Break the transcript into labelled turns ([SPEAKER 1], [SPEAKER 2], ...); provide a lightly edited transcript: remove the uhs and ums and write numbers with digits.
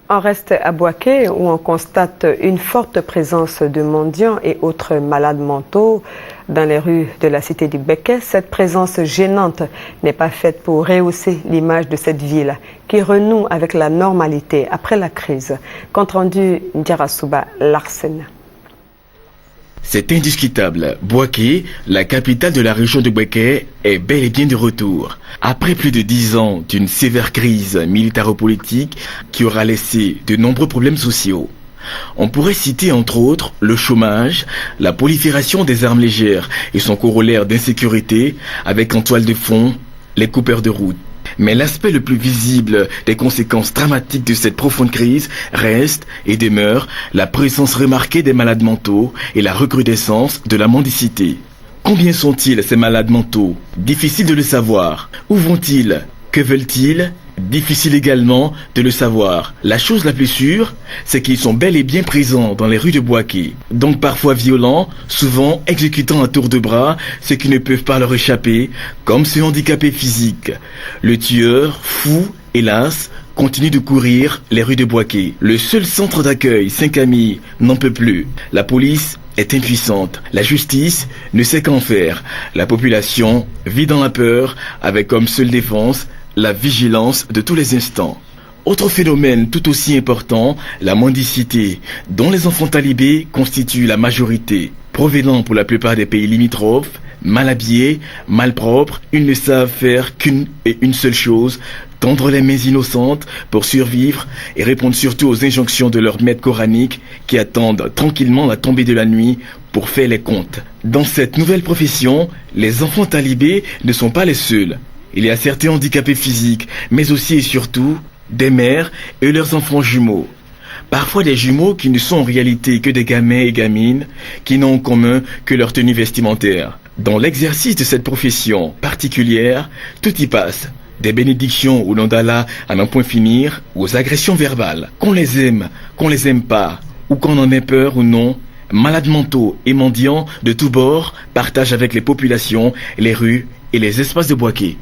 [SPEAKER 1] On reste à Boaké où on constate une forte présence de mendiants et autres malades mentaux dans les rues de la cité du Békés. Cette présence gênante n'est pas faite pour rehausser l'image de cette ville qui renoue avec la normalité après la crise. Compte rendu Ndiarasuba Larsen.
[SPEAKER 2] C'est indiscutable. Boaké, la capitale de la région de Békés, est bel et bien de retour. Après plus de 10 ans d'une sévère crise militaro-politique qui aura laissé de nombreux problèmes sociaux. On pourrait citer entre autres le chômage, la prolifération des armes légères et son corollaire d'insécurité avec en toile de fond les coupeurs de route. Mais l'aspect le plus visible des conséquences dramatiques de cette profonde crise reste et demeure la présence remarquée des malades mentaux et la recrudescence de la mendicité. Combien sont-ils ces malades mentaux? Difficile de le savoir. Où vont-ils? Que veulent-ils? Difficile également de le savoir. La chose la plus sûre, c'est qu'ils sont bel et bien présents dans les rues de Boaké. Donc parfois violents, souvent exécutant à tour de bras ceux qui ne peuvent pas leur échapper, comme ce handicapé physique. Le tueur, fou, hélas, continue de courir les rues de Boaké. Le seul centre d'accueil, Saint-Camille, n'en peut plus. La police est impuissante. La justice ne sait qu'en faire. La population vit dans la peur, avec comme seule défense la vigilance de tous les instants. Autre phénomène tout aussi important, la mendicité, dont les enfants talibés constituent la majorité. Provenant pour la plupart des pays limitrophes, mal habillés, malpropres, ils ne savent faire qu'une et une seule chose, tendre les mains innocentes pour survivre et répondre surtout aux injonctions de leurs maîtres coraniques qui attendent tranquillement la tombée de la nuit pour faire les comptes. Dans cette nouvelle profession, les enfants talibés ne sont pas les seuls. Il y a certains handicapés physiques, mais aussi et surtout des mères et leurs enfants jumeaux. Parfois des jumeaux qui ne sont en réalité que des gamins et gamines qui n'ont en commun que leur tenue vestimentaire. Dans l'exercice de cette profession particulière, tout y passe. Des bénédictions au nom d'Allah à n'en point finir, aux agressions verbales. Qu'on les aime pas, ou qu'on en ait peur ou non, malades mentaux et mendiants de tous bords partagent avec les populations les rues et les espaces de Boaké.